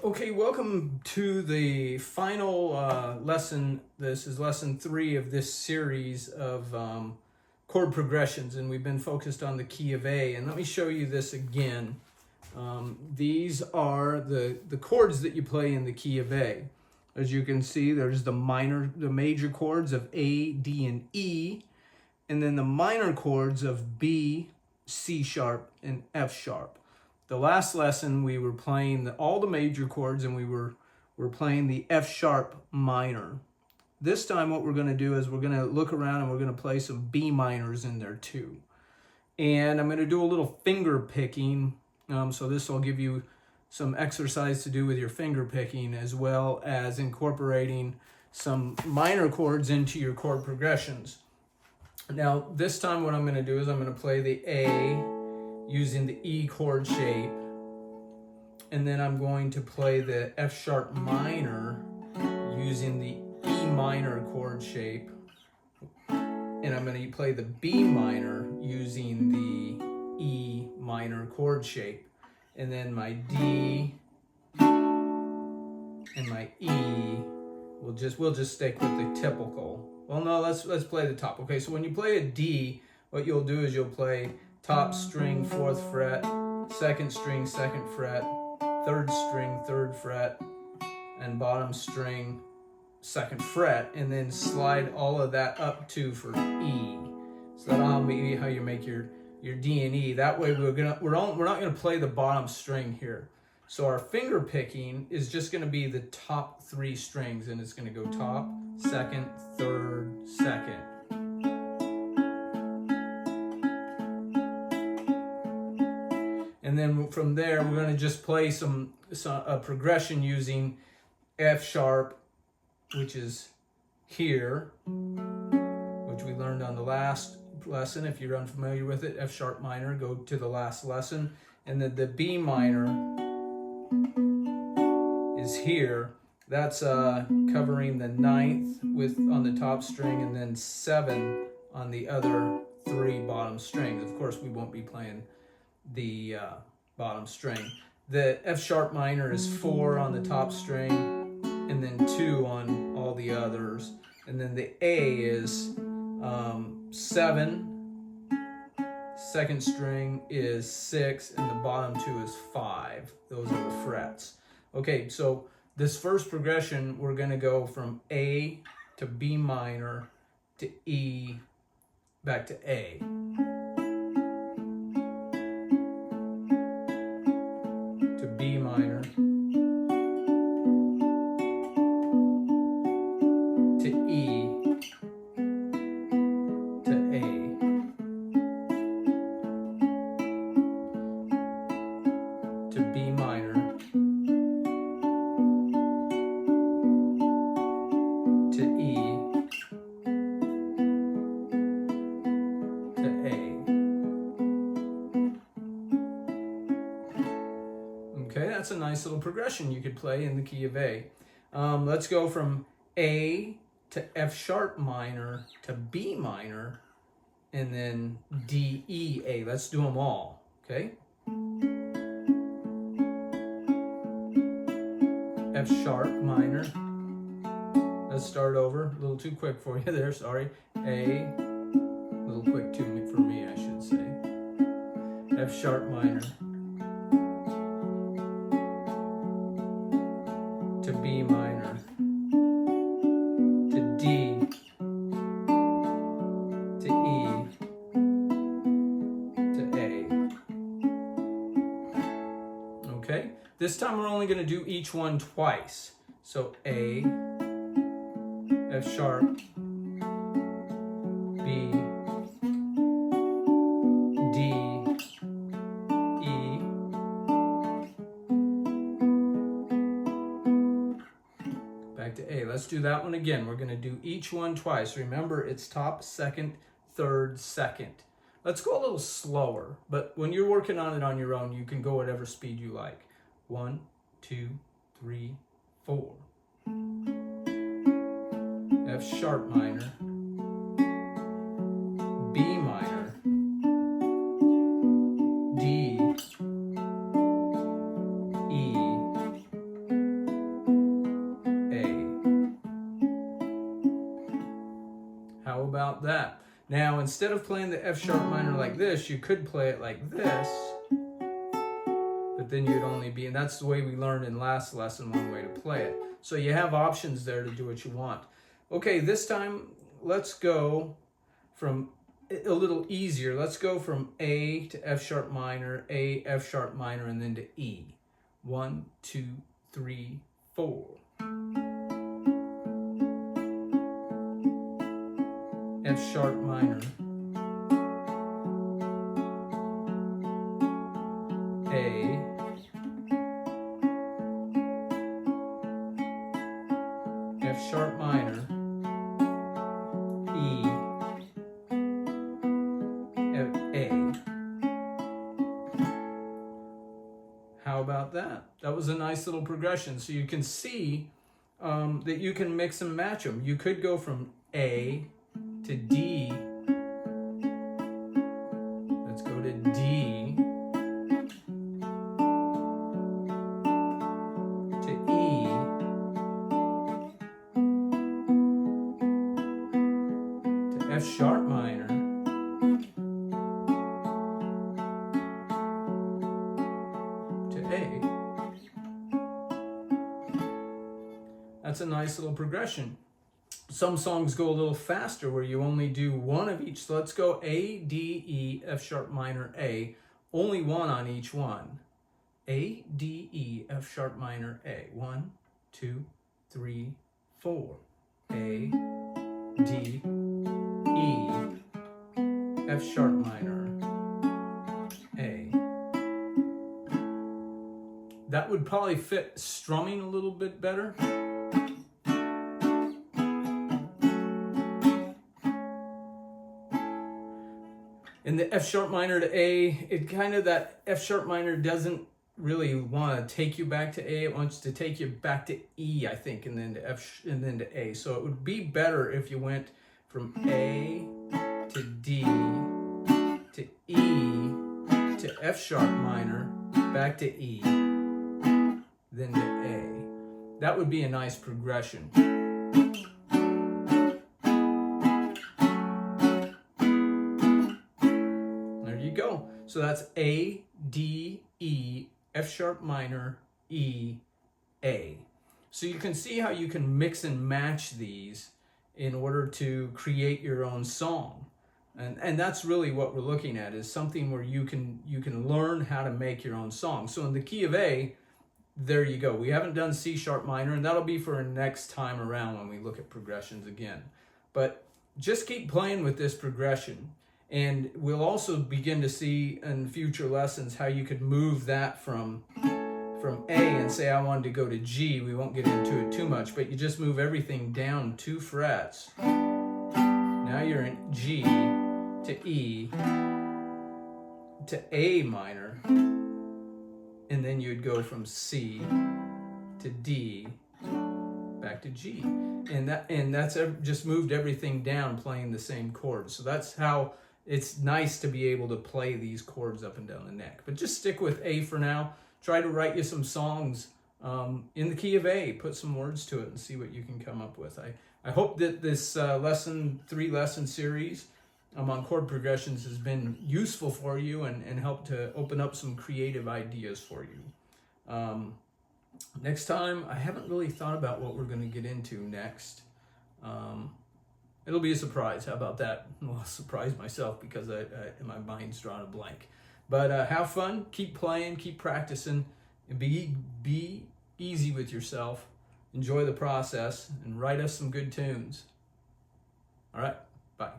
Okay, welcome to the final lesson. This is lesson 3 of this series of chord progressions, and we've been focused on the key of A. And let me show you this again. These are the chords that you play in the key of A. As you can see, there's the major chords of A, D, and E, and then the minor chords of B, C sharp, and F sharp. The last lesson we were playing all the major chords, and we were playing the F sharp minor. This time what we're going to do is we're going to look around and we're going to play some B minors in there too. And I'm going to do a little finger picking, so this will give you some exercise to do with your finger picking, as well as incorporating some minor chords into your chord progressions. Now this time what I'm going to do is I'm going to play the A using the E chord shape, and then I'm going to play the F sharp minor using the E minor chord shape, and I'm going to play the B minor using the E minor chord shape, and then my D and my E we'll just stick with the typical. Well, no, let's play the top. Okay, so when you play a D, what you'll do is you'll play top string, 4th fret, 2nd string, 2nd fret, 3rd string, 3rd fret, and bottom string, 2nd fret, and then slide all of that up to for E. So that'll be how you make your D and E. That way we're not gonna play the bottom string here. So our finger picking is just gonna be the top 3 strings, and it's gonna go top, 2nd, 3rd, 2nd. And then from there, we're going to just play a progression using F sharp, which is here, which we learned on the last lesson. If you're unfamiliar with it, F sharp minor, go to the last lesson. And then the B minor is here. That's covering the 9th on the top string, and then 7 on the other 3 bottom strings. Of course, we won't be playing the bottom string. The F sharp minor is 4 on the top string, and then 2 on all the others. And then the A is 7, 2nd string is 6, and the bottom 2 is 5. Those are the frets. Okay, so this first progression, we're going to go from A to B minor to E back to A. B minor to E to A to B minor to E to A. Okay, that's a nice little progression you could play in the key of A. Let's go from A to F sharp minor to B minor, and then D, E, A. Let's do them all, okay? F sharp minor. Let's start over. A little too quick for you there, sorry. A, a little quick too for me, I should say. F sharp minor to B minor to D to E to A. Okay, this time we're only going to do each one twice. So A, F sharp, B, D, E, back to A. Let's do that one again. We're going to do each one twice. Remember, it's top, 2nd, 3rd, 2nd. Let's go a little slower, but when you're working on it on your own, you can go whatever speed you like. 1, 2, 3, 4. F sharp minor, B minor, D, E, about that? Now, instead of playing the F sharp minor like this, you could play it like this, but then you'd only be, and that's the way we learned in last lesson, one way to play it. So you have options there to do what you want. Okay, this time, let's go from a little easier. Let's go from A to F sharp minor, A, F sharp minor, and then to E. 1, 2, 3, 4. F sharp minor, A, F sharp minor, E, F, A. How about that? That was a nice little progression. So you can see that you can mix and match them. You could go from A to D. Let's go to D to E to F sharp minor to A. That's a nice little progression. Some songs go a little faster where you only do one of each. So let's go A, D, E, F sharp minor, A. Only one on each one. A, D, E, F sharp minor, A. 1, 2, 3, 4. A, D, E, F sharp minor, A. That would probably fit strumming a little bit better. In the F sharp minor to A, it kind of, that F sharp minor doesn't really want to take you back to A. It wants to take you back to E, I think, and then to F and then to A. So it would be better if you went from A to D to E to F sharp minor, back to E, then to A. That would be a nice progression. Go. So that's A, D, E, F sharp minor, E, A. So you can see how you can mix and match these in order to create your own song. And that's really what we're looking at, is something where you can learn how to make your own song. So in the key of A, there you go. We haven't done C sharp minor, and that'll be for our next time around when we look at progressions again. But just keep playing with this progression. And we'll also begin to see in future lessons how you could move that from A and say I wanted to go to G. We won't get into it too much, but you just move everything down 2 frets. Now you're in G to E to A minor, and then you'd go from C to D back to G. And that's just moved everything down playing the same chords. So that's how it's nice to be able to play these chords up and down the neck. But just stick with A for now. Try to write you some songs in the key of A. Put some words to it and see what you can come up with. I hope that this 3-lesson series on chord progressions has been useful for you and helped to open up some creative ideas for you. Next time, I haven't really thought about what we're going to get into next. It'll be a surprise. How about that? Well, I'll surprise myself because my mind's drawn a blank. But have fun, keep playing, keep practicing, and be easy with yourself. Enjoy the process, and write us some good tunes. All right, bye.